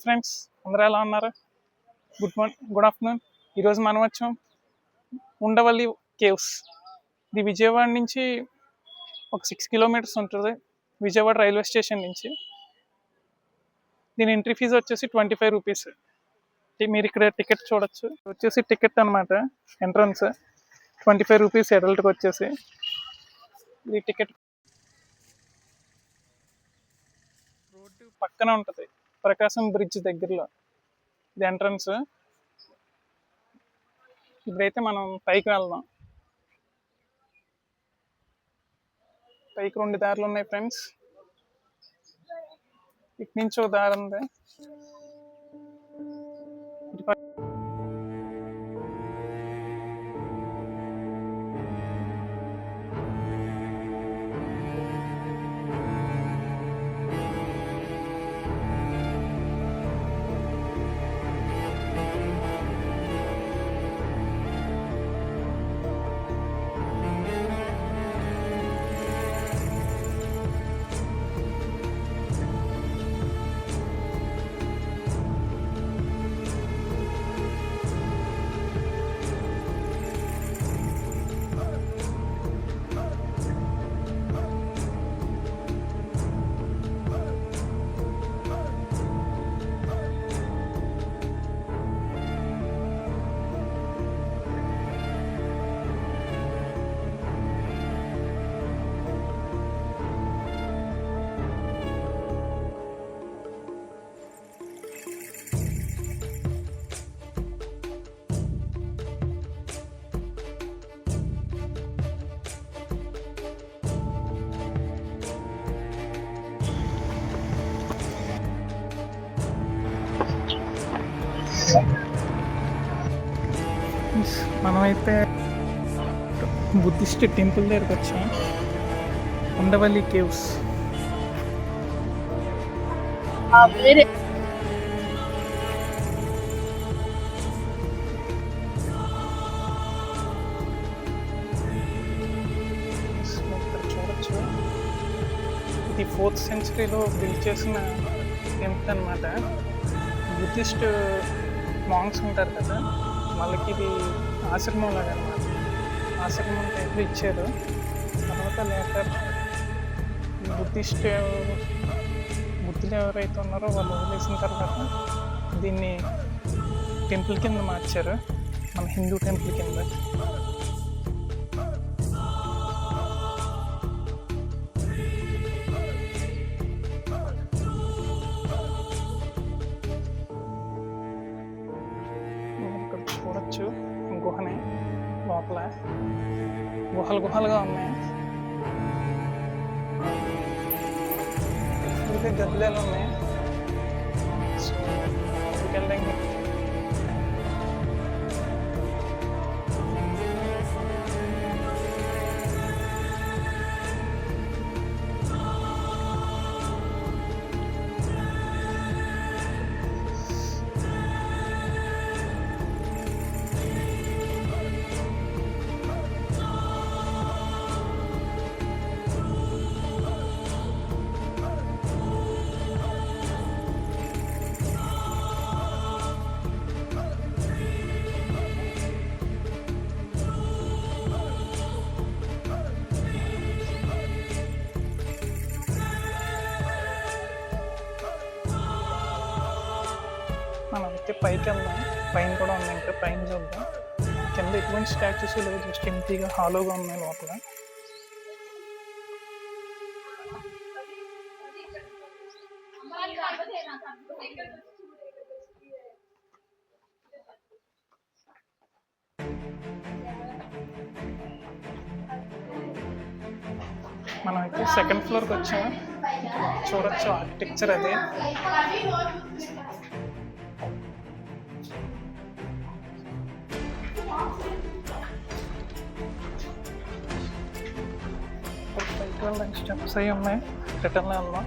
Friends, అందరూ ఎలా ఉన్నారు? Good afternoon. ఈరోజు మనం వచ్చాం ఉండవల్లి కేవ్స్. ఇది విజయవాడ నుంచి ఒక 6 కిలోమీటర్స్ ఉంటుంది, విజయవాడ రైల్వే స్టేషన్ నుంచి. దీని ఎంట్రీ ఫీజు వచ్చేసి 25 రూపీస్. మీరు ఇక్కడ టికెట్ చూడొచ్చు. వచ్చేసి టికెట్ అనమాట, ఎంట్రన్స్ 25 రూపీస్ అడల్ట్కి వచ్చేసి. ఇది టికెట్ రోడ్డు పక్కన ఉంటుంది, ప్రకాశం బ్రిడ్జ్ దగ్గరలో. ఇది ఎంట్రన్స్. ఇప్పుడైతే మనం పైకి వెళ్దాం. పైకి 2 దారులు ఉన్నాయి ఫ్రెండ్స్. ఇటు నుంచి ఒక దారి ఉంది. మనమైతే బుద్ధిస్ట్ టెంపుల్ దగ్గరకు వచ్చాం, ఉండవల్లి కేవ్స్. చూడొచ్చు, ఇది 4th సెంచరీలో బిల్డ్ చేసిన టెంపుల్ అనమాట. బుద్ధిస్ట్ మాంగ్స్ ఉంటారు కదా, వాళ్ళకి ఇది ఆశ్రమం లాగా అనమాట. ఆశ్రమం టైప్లో ఇచ్చారు. తర్వాత లేటర్ బుద్ధులు ఎవరైతే ఉన్నారో వాళ్ళు వదిలేసిన తర్వాత దీన్ని టెంపుల్ కింద మార్చారు, మన హిందూ టెంపుల్ కింద. చూడొచ్చు గుహని, లోపల గుహలుగా ఉన్నాయి. ఇది గదిలేలు ఉన్నాయి. సో వెళ్ళండి. మనం అయితే పైకి వెళ్దాం. పైన కూడా ఉంది, ఇంకా పైన చూద్దాం. కింద ఎటువంటి స్టాచ్యూస్ లేవు, జస్ట్ ఎంటీగా హాలోగా ఉన్నాయి లోపల. మనం అయితే 2nd ఫ్లోర్కి వచ్చాము. చూడొచ్చు ఆర్కిటెక్చర్ అది. స్టెప్స్ అయి ఉన్నాయి, రిటర్న్ వెళ్దాం.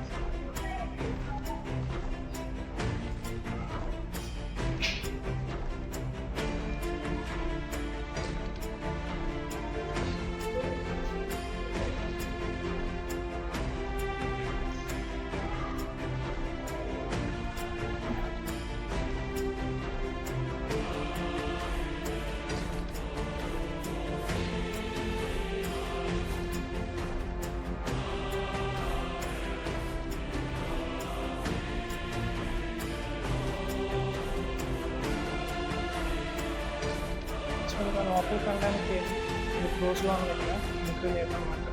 లోపలికి వెళ్ళడానికి ఇది క్లోజ్లో ఉంది కదా, ఎంట్రీ లేదన్నమాట.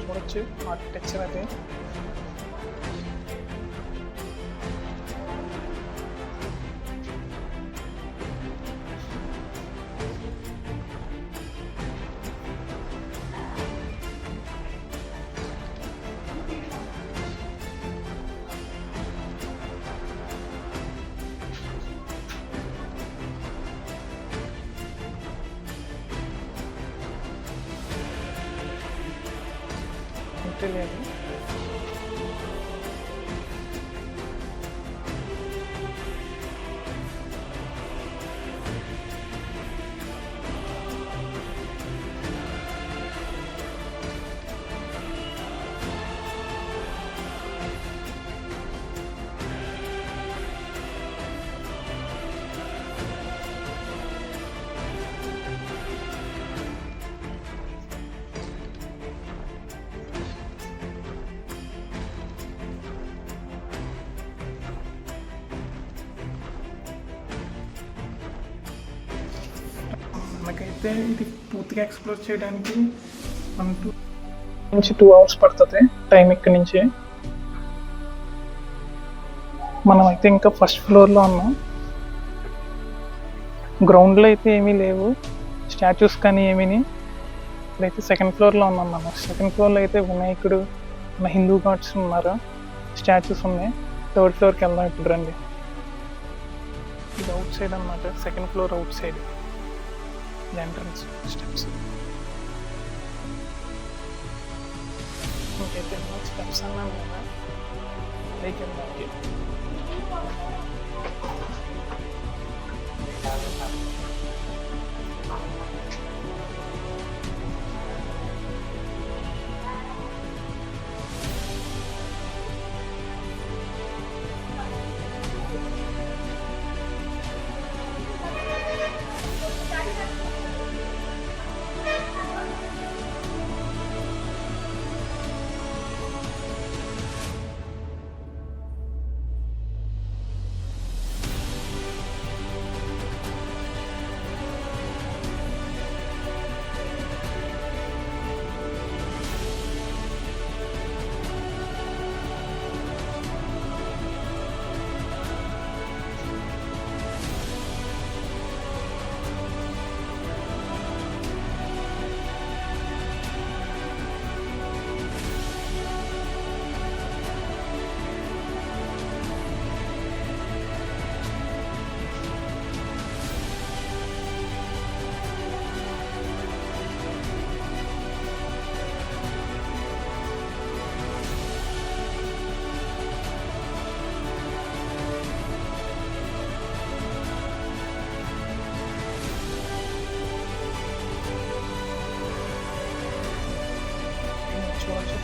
చూడొచ్చు ఆర్కిటెక్చర్ అది. ఎంట్రీ లేదు. మనకైతే ఇది పూర్తిగా ఎక్స్ప్లోర్ చేయడానికి 1 నుంచి 2 అవర్స్ పడుతుంది టైం ఇక్కడి నుంచి. మనమైతే ఇంకా ఫస్ట్ ఫ్లోర్లో ఉన్నాం. గ్రౌండ్లో అయితే ఏమీ లేవు స్టాచ్యూస్ కానీ ఏమీని. ఇప్పుడైతే సెకండ్ ఫ్లోర్లో ఉన్నాం మనం. సెకండ్ ఫ్లోర్లో అయితే వినాయకుడు, మన హిందూ గాడ్స్ ఉన్నారు, స్టాచ్యూస్ ఉన్నాయి. థర్డ్ ఫ్లోర్కి వెళ్దాం ఇప్పుడు రండి. ఇది అవుట్ సైడ్ అన్నమాట, second floor out side entrance steps. ఇంకైతే స్టెప్స్ అన్నాను కదా పైకి వెళ్ళడానికి.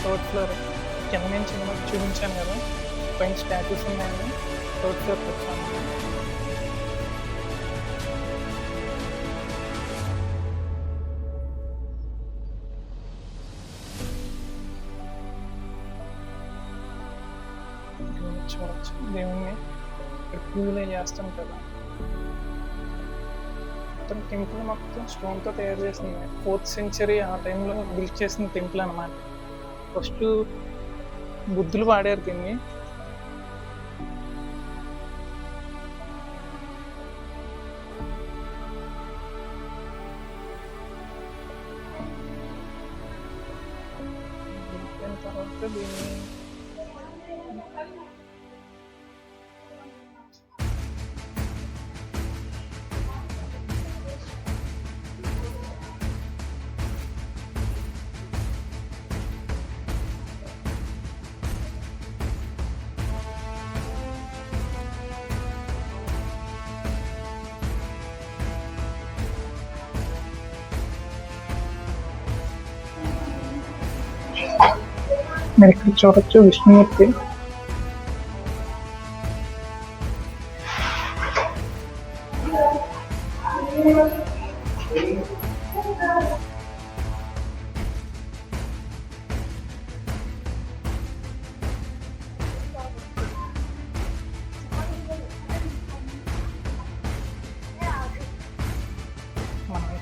థర్డ్ ఫ్లోర్ కింద నుంచి మనకు చూపించాను కదా, పైన స్టాచ్యూస్ ఉన్నాయని థర్డ్ ఫ్లోర్కి వచ్చాను. చూడవచ్చు దేవుణ్ణి ఇక్కడ పూజలే చేస్తాం కదా. మొత్తం టెంపుల్ మొత్తం స్టోన్తో తయారు చేసింది. 4th century ఆ టైంలో బిల్డ్ చేసిన టెంపుల్ అన్నమాట. ఫస్ట్ బుద్ధులు వాడారు దీన్ని. తర్వాత దీన్ని మీరు ఇక్కడ చూడొచ్చు విష్ణుమూర్తి.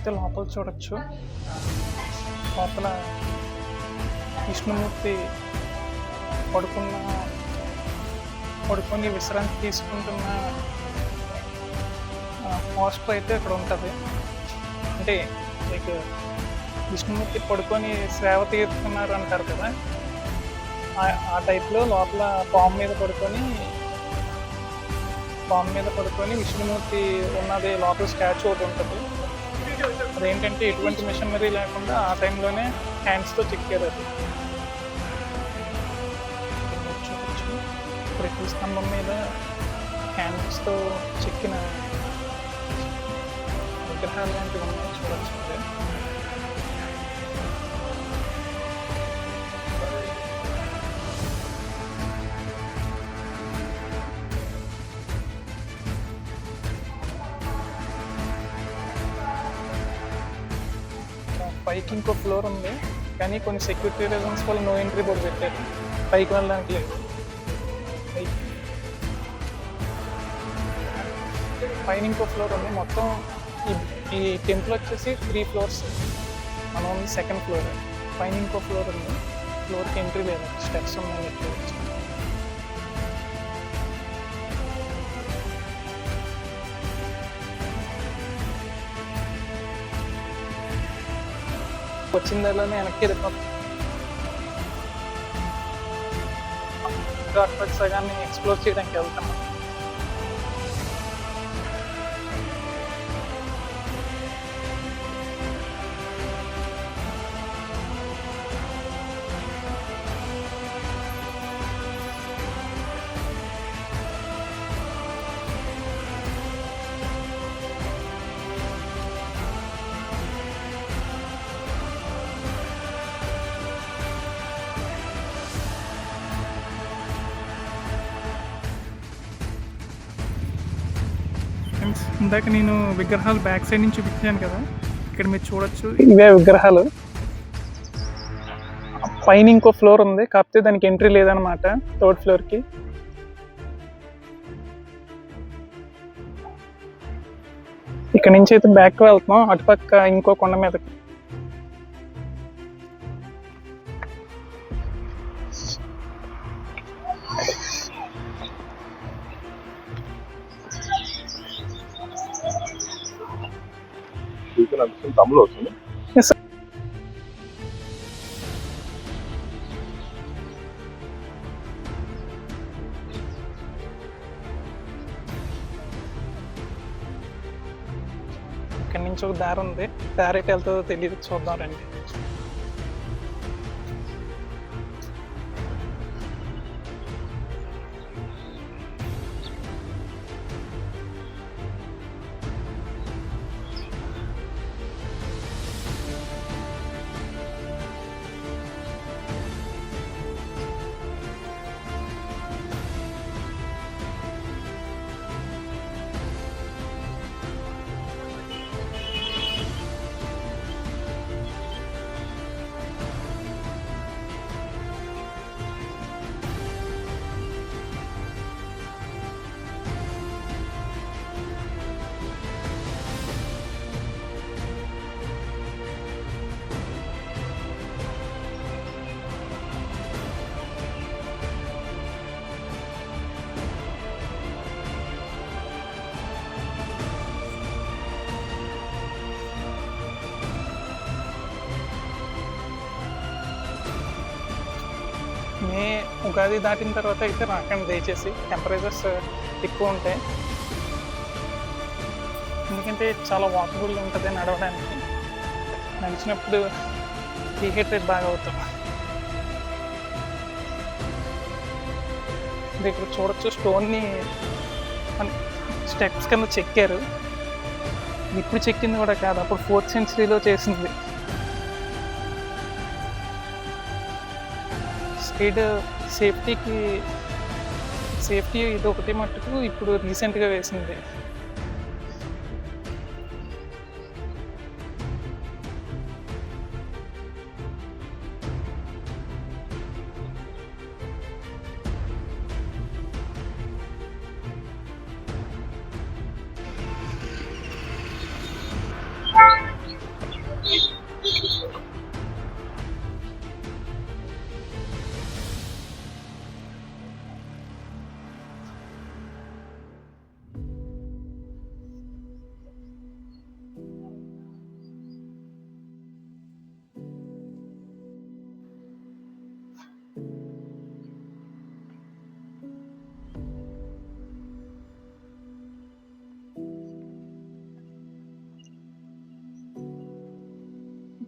అయితే లోపల చూడొచ్చు. లోపల విష్ణుమూర్తి పడుకొని విశ్రాంతి తీసుకుంటున్న పోస్టర్ అయితే ఇక్కడ ఉంటుంది. అంటే లైక్ విష్ణుమూర్తి పడుకొని సేవ తీరుతున్నారు అంటారు కదా, ఆ టైప్లో లోపల పాము మీద పడుకొని విష్ణుమూర్తి ఉన్నది లోపల స్టాచ్యూ ఒకటి ఉంటుంది. అదేంటంటే ఎటువంటి మిషనరీ లేకుండా ఆ టైంలోనే హ్యాండ్స్తో చెక్కారు. అది చూడొచ్చు. ప్రతి స్తంభం మీద హ్యాండ్స్తో చెక్కిన విగ్రహాలు లాంటివి ఉన్నాయి, చూడొచ్చు. పైకి ఇంకో ఫ్లోర్ ఉంది, కానీ కొన్ని సెక్యూరిటీ రీజన్స్ వల్ల నో ఎంట్రీ బోర్డు పెట్టారు. పైకి వెళ్ళడానికి లేదు. పైన ఇంకో ఫ్లోర్ ఉంది. మొత్తం ఈ టెంపుల్ వచ్చేసి 3 floors. మనం ఉంది 2nd floor. పైన ఇంకో ఫ్లోర్ ఉంది. ఫ్లోర్కి ఎంట్రీ లేదు, స్టెప్స్ ఉన్నాయి. వచ్చిన దానిలోనే వెనక్కి వెళ్ళిపోతాం. అక్కడ సగాన్ని ఎక్స్ప్లోర్ చేయడానికి వెళ్తాం. ఇందాక నేను విగ్రహాలు బ్యాక్ సైడ్ నుంచి చూపించాను కదా, ఇక్కడ మీరు చూడొచ్చు. ఇవే విగ్రహాలు. పైన ఇంకో ఫ్లోర్ ఉంది, కాకపోతే దానికి ఎంట్రీ లేదనమాట 3rd floorకి. ఇక్కడ నుంచి అయితే బ్యాక్ వెళ్తున్నాం, అటుపక్క ఇంకో కొండ మీదకి. తమిళ వస్తుంది. ఇక్కడి నుంచి ఒక దారి ఉంది, దారి ఎటు వెళ్తుందో తెలియదు, చూద్దాం రండి. మే ఉగాది దాటిన తర్వాత అయితే రాకండి దయచేసి, టెంపరేచర్స్ ఎక్కువ ఉంటాయి. ఎందుకంటే చాలా వాకబుల్ ఉంటుంది నడవడానికి. నడిచినప్పుడు డీహైడ్రేట్ బాగా అవుతాం. ఇక్కడ చూడొచ్చు, స్టోన్ని స్టెప్స్ కింద చెక్కారు. ఇప్పుడు చెక్కింది కూడా కాదు, అప్పుడు 4th centuryలో చేసింది. సైడ్ సేఫ్టీ ఇది ఒకటి మట్టుకు ఇప్పుడు రీసెంట్గా వేసింది.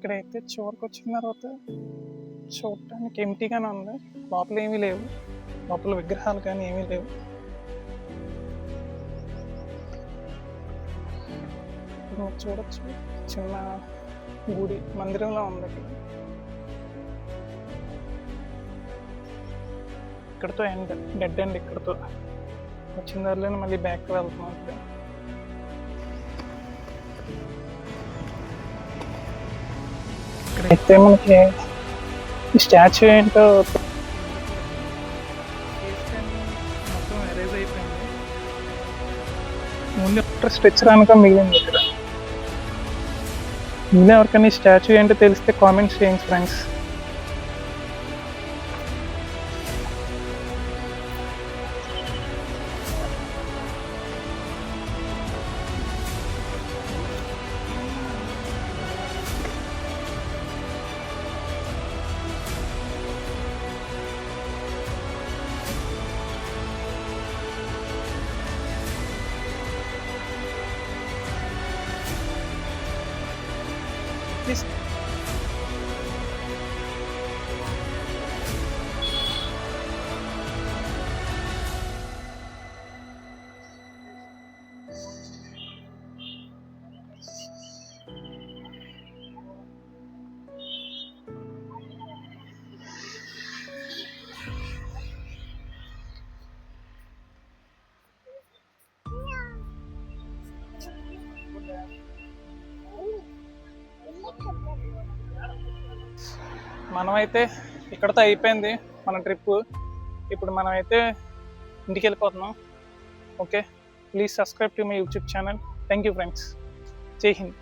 ఇక్కడైతే చివరికి వచ్చిన తర్వాత చూడటానికి ఎంటీగానే ఉంది, లోపల ఏమీ లేవు, లోపల విగ్రహాలు కానీ ఏమీ లేవు. మీరు చూడొచ్చు చిన్న గుడి మందిరంలో ఉంది ఇక్కడ. ఇక్కడతో ఎండ్, డెడ్ ఎండ్ ఇక్కడతో. వచ్చిన దారిలోనే మళ్ళీ బ్యాక్ వెళ్తున్నాం. ఇక్కడ ఇక్కడైతే మనకి ఈ స్టాచ్యూ ఏంటో మొత్తం ఎరేజ్ అయిపోయింది, ఓన్లీ స్ట్రెచ్చర్ అనుక మిగిలింది ఇక్కడ. ఇంకా ఎవరికైనా ఈ స్టాచ్యూ ఏంటో తెలిస్తే కామెంట్స్ చేయండి ఫ్రెండ్స్. మనమైతే ఇక్కడతో అయిపోయింది మన ట్రిప్. ఇప్పుడు మనమైతే ఇంటికి వెళ్ళిపోతున్నాం. Okay, please subscribe to my YouTube channel. Thank you friends. జై హింద్.